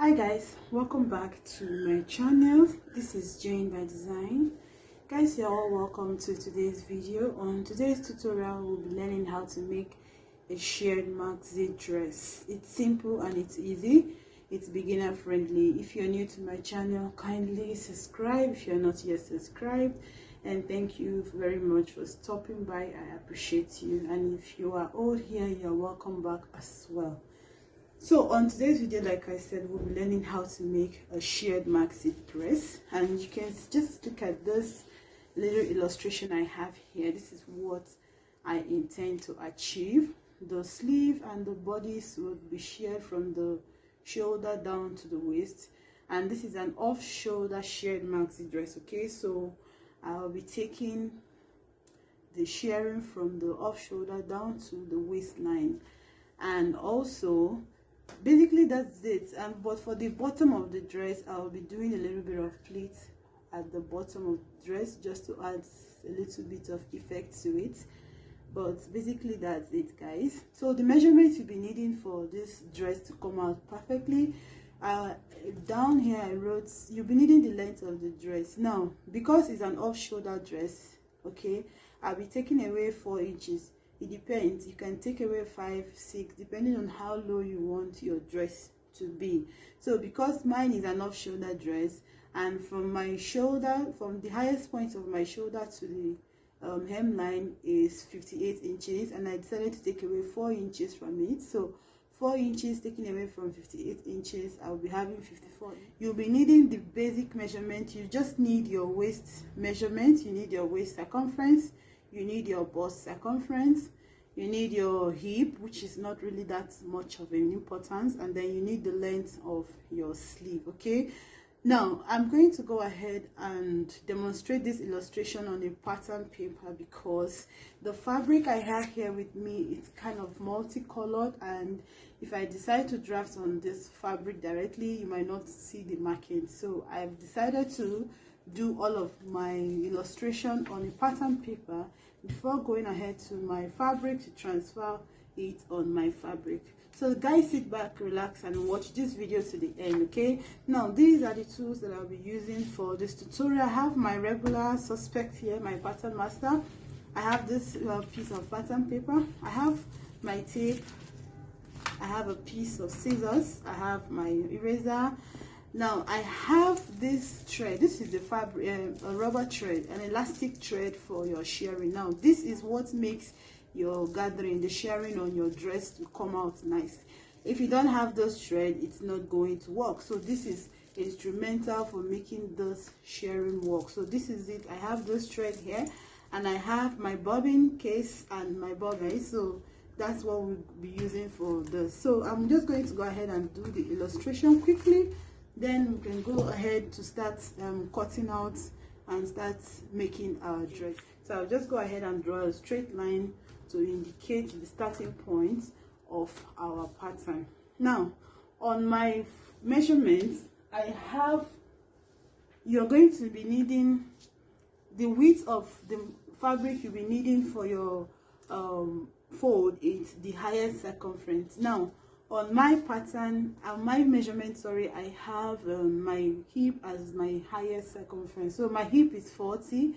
Hi guys, welcome back to my channel. This is Jane by Design. Guys, you're all welcome to today's video. On today's tutorial, we'll be learning how to make a shared maxi dress. It's simple and it's easy. It's beginner friendly. If you're new to my channel, kindly subscribe if you're not yet subscribed, and thank you very much for stopping by. I appreciate you. And if you are old here, you're welcome back as well. So on today's video, like I said, we'll be learning how to make a shared maxi dress, and you can just look at this little illustration I have here. This is what I intend to achieve. The sleeve and the bodice would be shared from the shoulder down to the waist, and this is an off-shoulder shared maxi dress. Okay, so I'll be taking the sharing from the off-shoulder down to the waistline, and also basically that's it. But for the bottom of the dress, I'll be doing a little bit of pleat at the bottom of the dress just to add a little bit of effect to it. But basically that's it, guys. So the measurements you'll be needing for this dress to come out perfectly, down here I wrote you'll be needing the length of the dress. Now because it's an off-shoulder dress, okay, I'll be taking away 4 inches. It depends, you can take away 5, 6, depending on how low you want your dress to be. So because mine is an off-shoulder dress, and from my shoulder, from the highest point of my shoulder to the hemline is 58 inches, and I decided to take away 4 inches from it. So 4 inches taken away from 58 inches, I'll be having 54. You'll be needing the basic measurement. You just need your waist measurement, you need your waist circumference, you need your bust circumference, you need your hip, which is not really that much of an importance, and then you need the length of your sleeve. Okay, now I'm going to go ahead and demonstrate this illustration on a pattern paper because the fabric I have here with me is kind of multicolored, and if I decide to draft on this fabric directly, you might not see the markings. So I've decided to do all of my illustration on a pattern paper before going ahead to my fabric to transfer it on my fabric. So guys, sit back, relax, and watch this video to the end. Okay, now these are the tools that I'll be using for this tutorial. I have my regular suspect here, my pattern master. I have this piece of pattern paper, I have my tape, I have a piece of scissors, I have my eraser. Now I have this thread. This is the fabric, a rubber thread, an elastic thread for your sharing. Now this is what makes your gathering, the sharing on your dress, to come out nice. If you don't have those thread, it's not going to work. So this is instrumental for making this sharing work. So this is it. I have this thread here, and I have my bobbin case and my bobbin. So that's what we'll be using for this. So I'm just going to go ahead and do the illustration quickly. Then we can go ahead to start cutting out and start making our dress. So I'll just go ahead and draw a straight line to indicate the starting point of our pattern. Now on my measurements, I have, you're going to be needing the width of the fabric you'll be needing for your fold is the highest circumference. Now on my pattern, my measurement, sorry, I have my hip as my highest circumference. So my hip is 40,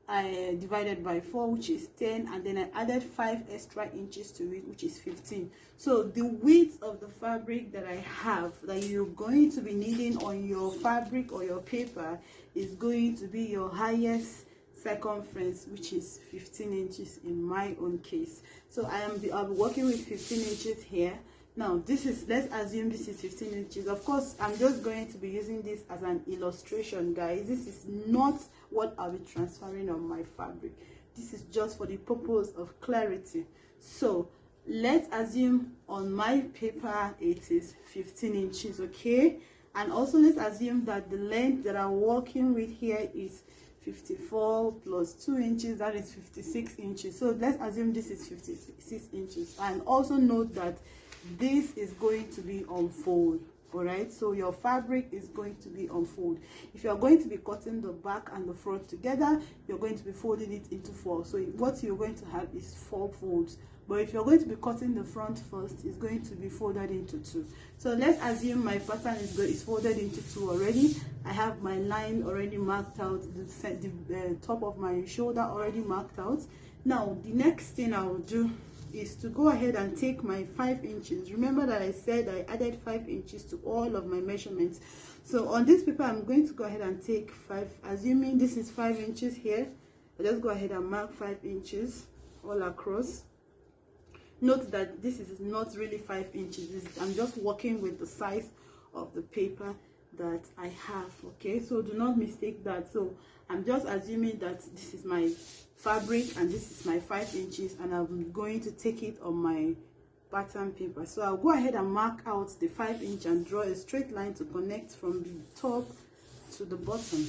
I divided by 4, which is 10, and then I added 5 extra inches to it, which is 15. So the width of the fabric that I have, that you're going to be needing on your fabric or your paper, is going to be your highest circumference, which is 15 inches in my own case. So I'll be working with 15 inches here. Now this is, let's assume this is 15 inches. Of course, I'm just going to be using this as an illustration, guys. This is not what I'll be transferring on my fabric. This is just for the purpose of clarity. So let's assume on my paper it is 15 inches, okay? And also let's assume that the length that I'm working with here is 54 plus 2 inches, that is 56 inches. So let's assume this is 56 inches. And also note that this is going to be on fold. All right, so your fabric is going to be on fold. If you're going to be cutting the back and the front together, you're going to be folding it into 4. So what you're going to have is 4 folds. But if you're going to be cutting the front first, it's going to be folded into 2. So let's assume my pattern is folded into 2 already. I have my line already marked out, the top of my shoulder already marked out. Now the next thing I will do is to go ahead and take my 5 inches. Remember that I said I added 5 inches to all of my measurements. So on this paper, I'm going to go ahead and take 5, assuming this is 5 inches here. I'll just go ahead and mark 5 inches all across. Note that this is not really 5 inches. I'm just working with the size of the paper that I have. Okay, so do not mistake that. So I'm just assuming that this is my fabric and this is my 5 inches, and I'm going to take it on my pattern paper. So I'll go ahead and mark out the 5 inch and draw a straight line to connect from the top to the bottom,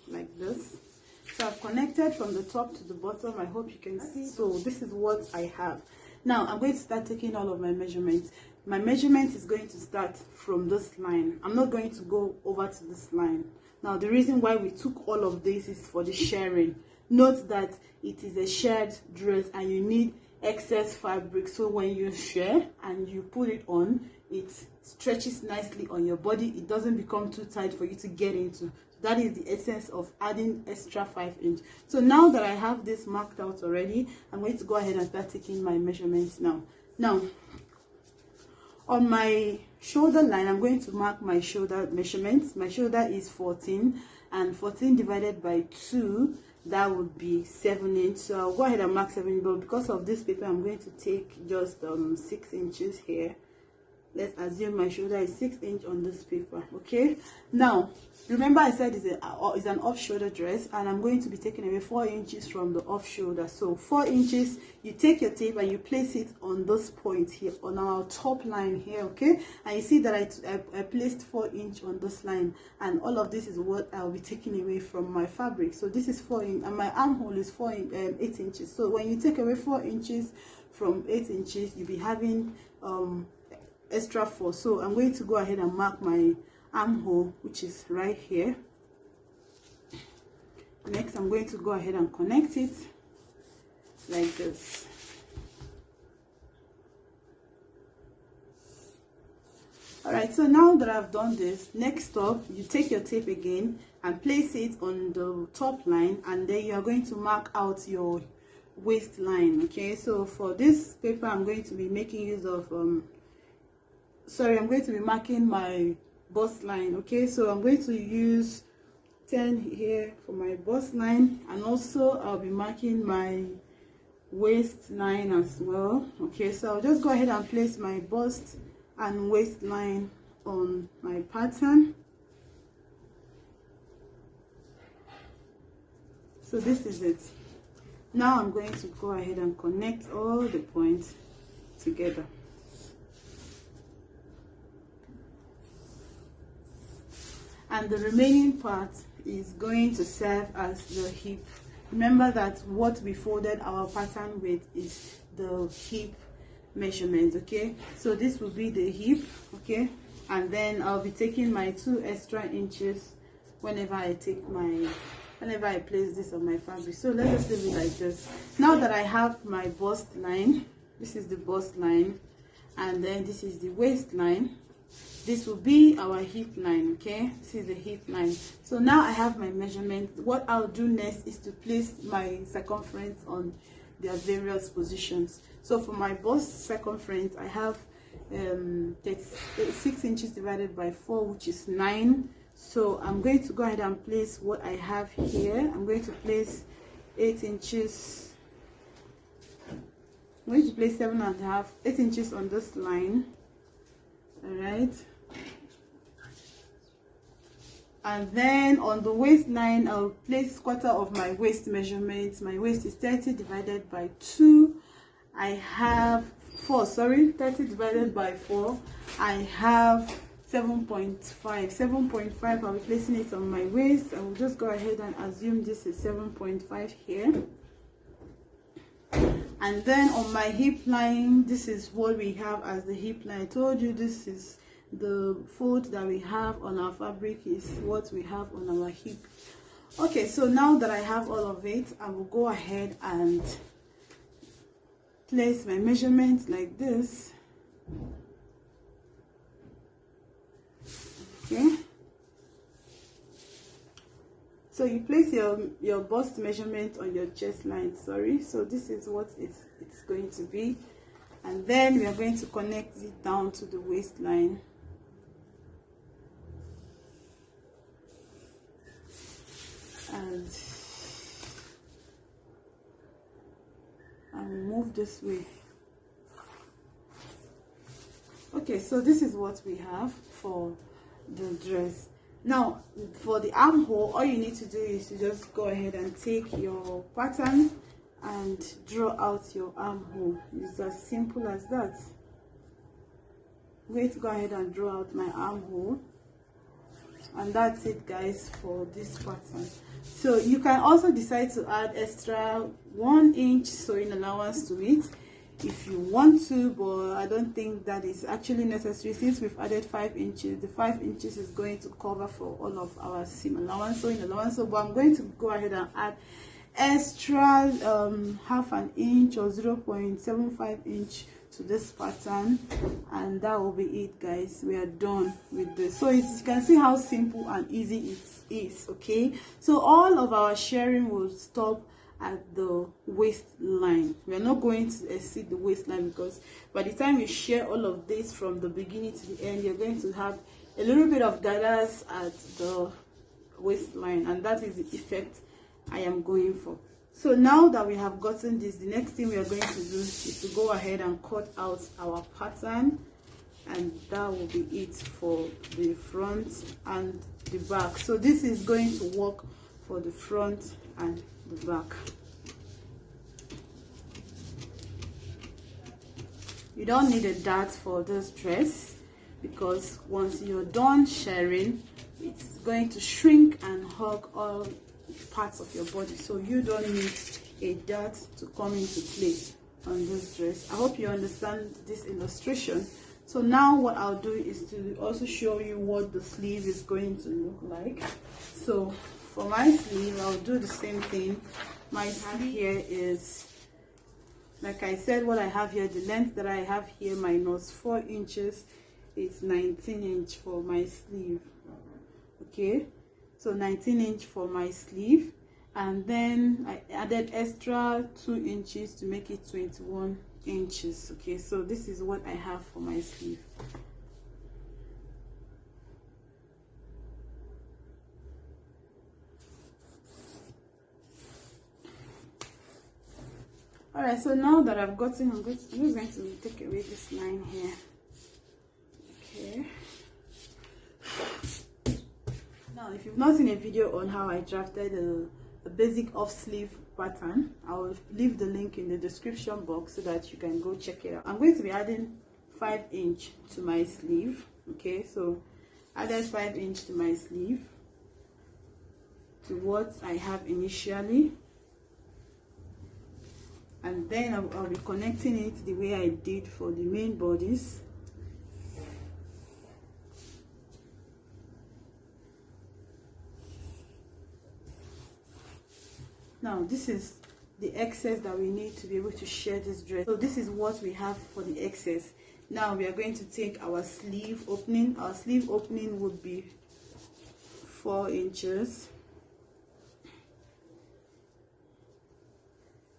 like this. So I've connected from the top to the bottom. I hope you can see. So this is what I have. Now I'm going to start taking all of my measurements. My measurement is going to start from this line. I'm not going to go over to this line. Now the reason why we took all of this is for the sharing. Note that it is a shared dress and you need excess fabric, so when you share and you put it on, it stretches nicely on your body. It doesn't become too tight for you to get into. That is the essence of adding extra 5 inch. So now that I have this marked out already, I'm going to go ahead and start taking my measurements now. Now on my shoulder line, I'm going to mark my shoulder measurements. My shoulder is 14, and 14 divided by 2, that would be 7 inches. So I'll go ahead and mark 7 inches, but because of this paper, I'm going to take just 6 inches here. Let's assume my shoulder is 6 inches on this paper. Okay, now remember I said it's an off shoulder dress, and I'm going to be taking away 4 inches from the off shoulder. So 4 inches, you take your tape and you place it on this point here, on our top line here. Okay, and you see that I placed 4 inches on this line, and all of this is what I'll be taking away from my fabric. So this is 4 inches, and my armhole is 8 inches. So when you take away 4 inches from 8 inches, you'll be having extra 4. So I'm going to go ahead and mark my armhole, which is right here. Next, I'm going to go ahead and connect it like this. All right, so now that I've done this, next up, you take your tape again and place it on the top line, and then you are going to mark out your waistline. Okay, so for this paper, I'm going to be making use of I'm going to be marking my bust line. Okay, so I'm going to use 10 here for my bust line, and also I'll be marking my waistline as well. Okay, so I'll just go ahead and place my bust and waistline on my pattern. So this is it. Now I'm going to go ahead and connect all the points together. And the remaining part is going to serve as the hip. Remember that what we folded our pattern with is the hip measurement. Okay, so this will be the hip. Okay, and then I'll be taking my 2 extra inches whenever I place this on my fabric. So let's just leave it like this. Now that I have my bust line, this is the bust line, and then this is the waistline. This will be our hip line. Okay, this is the hip line. So now I have my measurement. What I'll do next is to place my circumference on their various positions. So for my bust circumference, I have 6 inches divided by 4, which is 9. So I'm going to go ahead and place what I have here. I'm going to place 8 inches. I'm going to place 7.5, 8 inches on this line. All right, and then on the waistline, I'll place quarter of my waist measurements. My waist is 30 divided by 2. I have 30 divided by 4. I have 7.5. I'll be placing it on my waist. I will just go ahead and assume this is 7.5 here. And then on my hip line, this is what we have as the hip line. I told you this is the fold that we have on our fabric, is what we have on our hip. Okay, so now that I have all of it, I will go ahead and place my measurements like this. Okay, so you place your bust measurement on your chest line, sorry. So this is what it's going to be, and then we are going to connect it down to the waistline. And move this way. Okay, so this is what we have for the dress. Now for the armhole, all you need to do is to just go ahead and take your pattern and draw out your armhole. It's as simple as that. I'm going to go ahead and draw out my armhole, and that's it, guys, for this pattern. So you can also decide to add extra 1 inch sewing allowance to it if you want to, but I don't think that is actually necessary. Since we've added 5 inches, the 5 inches is going to cover for all of our seam allowance, sewing allowance. So but I'm going to go ahead and add extra half an inch or 0.75 inch to this pattern, and that will be it, guys. We are done with this. So you can see how simple and easy it is. Okay, so all of our sharing will stop at the waistline. We are not going to exceed the waistline, because by the time you share all of this from the beginning to the end, you're going to have a little bit of gathers at the waistline, and that is the effect I am going for. So now that we have gotten this, the next thing we are going to do is to go ahead and cut out our pattern, and that will be it for the front and the back. So this is going to work for the front and the back. You don't need a dart for this dress, because once you're done sharing, it's going to shrink and hug all parts of your body, so you don't need a dart to come into play on this dress. I hope you understand this illustration. So now what I'll do is to also show you what the sleeve is going to look like. So for my sleeve, I'll do the same thing. My sleeve here is, like I said, what I have here, the length that I have here minus 4 inches, it's 19 inch for my sleeve. Okay, so 19 inch for my sleeve, and then I added extra 2 inches to make it 21 inches. Okay, so this is what I have for my sleeve. All right, so now that I've gotten, I'm just going to take away this line here. Okay. Now, if you've not seen a video on how I drafted a basic off sleeve pattern, I will leave the link in the description box so that you can go check it out. I'm going to be adding 5 inch to my sleeve. Okay, so added 5 inch to my sleeve, to what I have initially, and then I'll be connecting it the way I did for the main bodies. Now this is the excess that we need to be able to share this dress. So this is what we have for the excess. Now we are going to take our sleeve opening. Our sleeve opening would be 4 inches.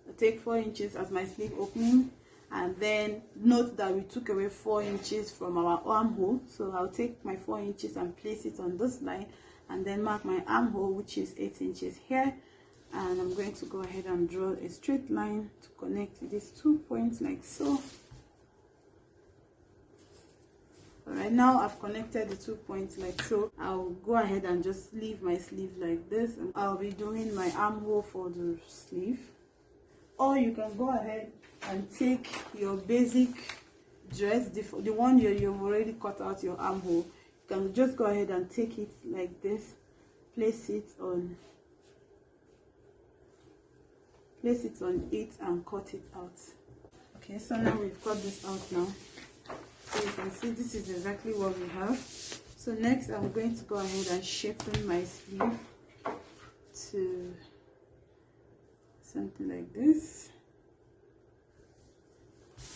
I take 4 inches as my sleeve opening, and then note that we took away 4 inches from our armhole. So I'll take my 4 inches and place it on this line, and then mark my armhole, which is 8 inches here. And I'm going to go ahead and draw a straight line to connect these 2 points like so. All right, now I've connected the 2 points like so. I'll go ahead and just leave my sleeve like this, and I'll be doing my armhole for the sleeve. Or you can go ahead and take your basic dress, the one you've already cut out your armhole. You can just go ahead and take it like this, place it on place it on it and cut it out. Okay, so now we've cut this out now. So you can see this is exactly what we have. So next I'm going to go ahead and shapen my sleeve to something like this.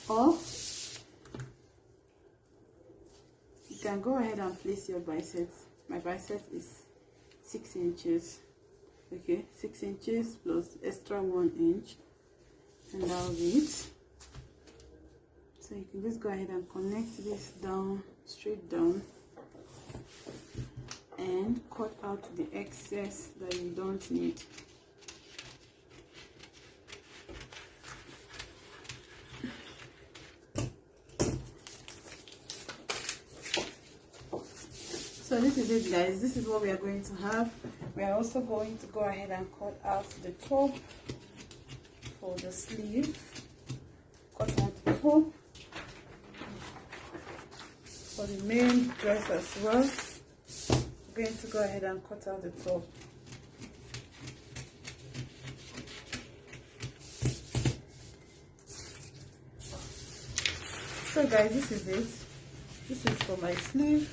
Or you can go ahead and place your biceps. My bicep is 6 inches. Okay, 6 inches plus extra 1 inch, and that'll be it. So you can just go ahead and connect this down, straight down, and cut out the excess that you don't need. So this is it, guys. This is what we are going to have. We are also going to go ahead and cut out the top for the sleeve. Cut out the top for the main dress as well. I'm going to go ahead and cut out the top. So guys, this is it. This is for my sleeve.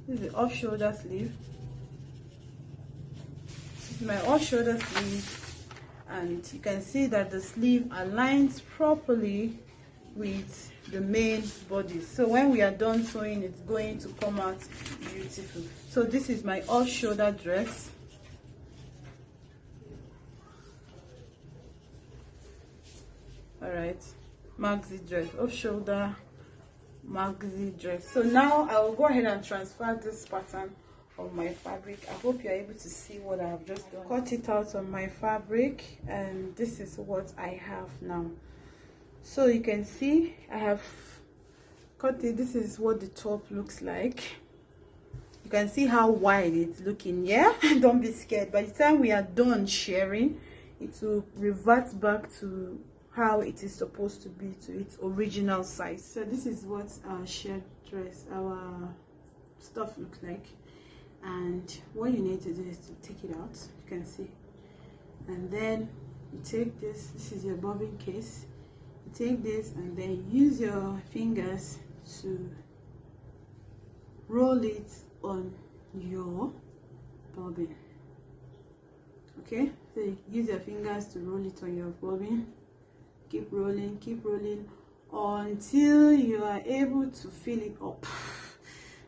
This is the off shoulder sleeve. This is my off shoulder sleeve, and you can see that the sleeve aligns properly with the main body. So when we are done sewing, it's going to come out beautiful. So this is my off shoulder dress. All right, maxi dress, off shoulder maxi dress. So now I will go ahead and transfer this pattern on my fabric. I hope you're able to see what I have just done. Cut it out on my fabric, and this is what I have now. So you can see I have cut it. This is what the top looks like. You can see how wide it's looking. Yeah, don't be scared. By the time we are done sharing, it will revert back to how it is supposed to be, to its original size. So this is what our shared dress, our stuff looks like. And what you need to do is to take it out. You can see, and then you take this is your bobbin case. You take this and then use your fingers to roll it on your bobbin. Okay, so you use your fingers to roll it on your bobbin. Keep rolling until you are able to fill it up.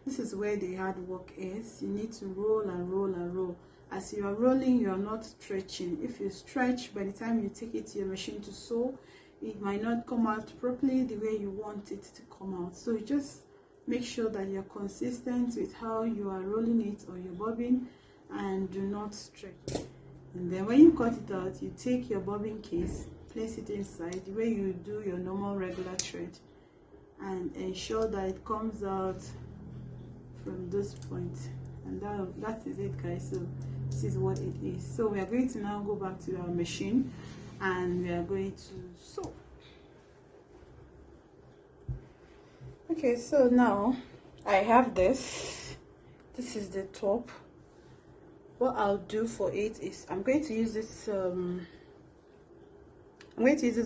This is where the hard work is. You need to roll and roll and roll. As you are rolling, you are not stretching. If you stretch, by the time you take it to your machine to sew, it might not come out properly the way you want it to come out. So you just make sure that you're consistent with how you are rolling it on your bobbin, and do not stretch. And then when you cut it out, you take your bobbin case, place it inside the way you do your normal regular thread, and ensure that it comes out from this point. And that is it, guys. So this is what it is. So we are going to now go back to our machine, and we are going to sew. Okay, so now I have this is the top. What I'll do for it is I'm going to use this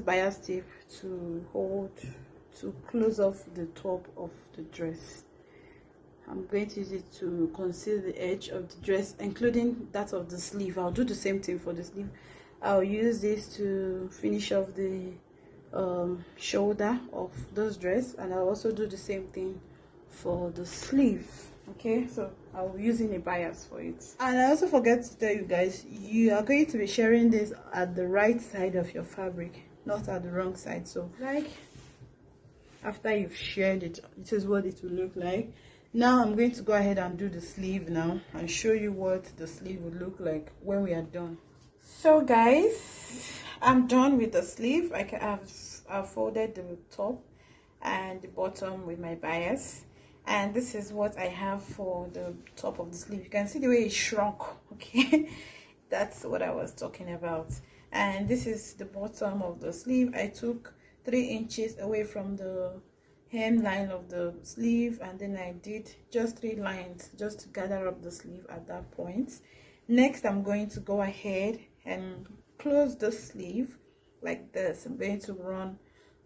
bias tape to close off the top of the dress. I'm going to use it to conceal the edge of the dress, including that of the sleeve. I'll do the same thing for the sleeve. I'll use this to finish off the shoulder of this dress, and I'll also do the same thing for the sleeve. Okay, so I'll be using a bias for it. And I also forget to tell you guys, you are going to be sharing this at the right side of your fabric, not at the wrong side. So like after you've shared it, this is what it will look like. Now I'm going to go ahead and do the sleeve now and show you what the sleeve would look like when we are done. So guys, I'm done with the sleeve. I've folded the top and the bottom with my bias, and this is what I have for the top of the sleeve. You can see the way it shrunk. Okay, that's what I was talking about. And this is the bottom of the sleeve. I took 3 inches away from the hemline of the sleeve, and then I did just 3 lines just to gather up the sleeve at that point. Next, I'm going to go ahead and close the sleeve like this. I'm going to run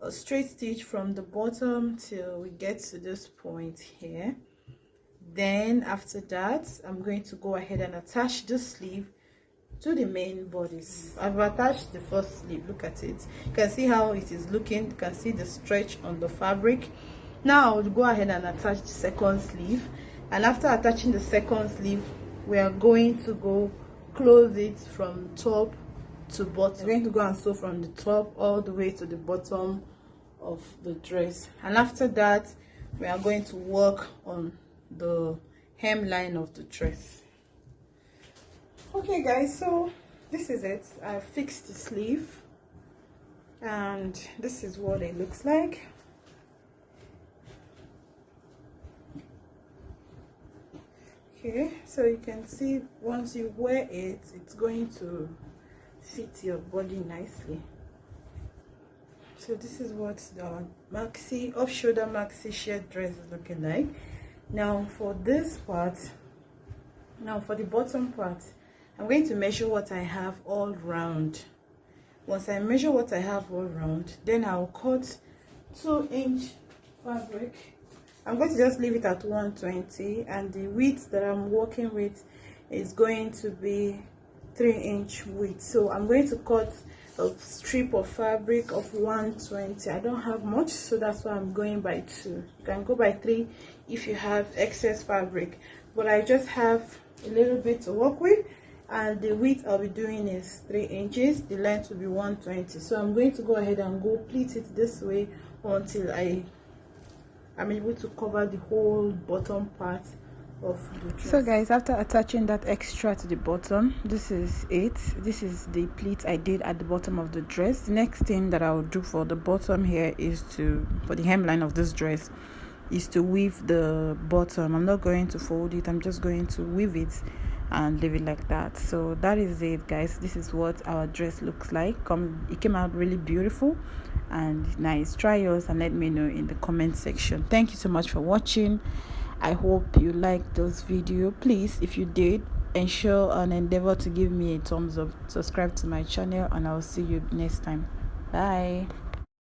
a straight stitch from the bottom till we get to this point here. Then after that, I'm going to go ahead and attach the sleeve to the main bodice. I've attached the first sleeve. Look at it. You can see how it is looking. You can see the stretch on the fabric. Now I'll go ahead and attach the second sleeve, and after attaching the second sleeve, we are going to go close it from top to bottom. We're going to go and sew from the top all the way to the bottom of the dress, and after that we are going to work on the hemline of the dress. Okay guys, so this is it. I fixed the sleeve and this is what it looks like. Okay, so you can see once you wear it, it's going to fit your body nicely. So this is what the maxi off-shoulder maxi shirt dress is looking like. Now for this part, now for the bottom part, I'm going to measure what I have all round. Once I measure what I have all round, then I'll cut 2-inch fabric. I'm going to just leave it at 120, and the width that I'm working with is going to be 3-inch width. So I'm going to cut a strip of fabric of 120. I don't have much, so that's why I'm going by 2. You can go by 3 if you have excess fabric, but I just have a little bit to work with, and the width I'll be doing is 3 inches. The length will be 120. So I'm going to go ahead and go pleat it this way until I'm able to cover the whole bottom part of the dress. So guys, after attaching that extra to the bottom, this is it. This is the pleat I did at the bottom of the dress. The next thing that I'll do for the bottom here is for the hemline of this dress is to weave the bottom. I'm not going to fold it, I'm just going to weave it and leave it like that. So that is it guys. This is what our dress looks like. It came out really beautiful and nice. Try yours and let me know in the comment section. Thank you so much for watching. I hope you liked this video. Please, if you did, ensure and endeavor to give me a thumbs up, subscribe to my channel, and I'll see you next time. Bye.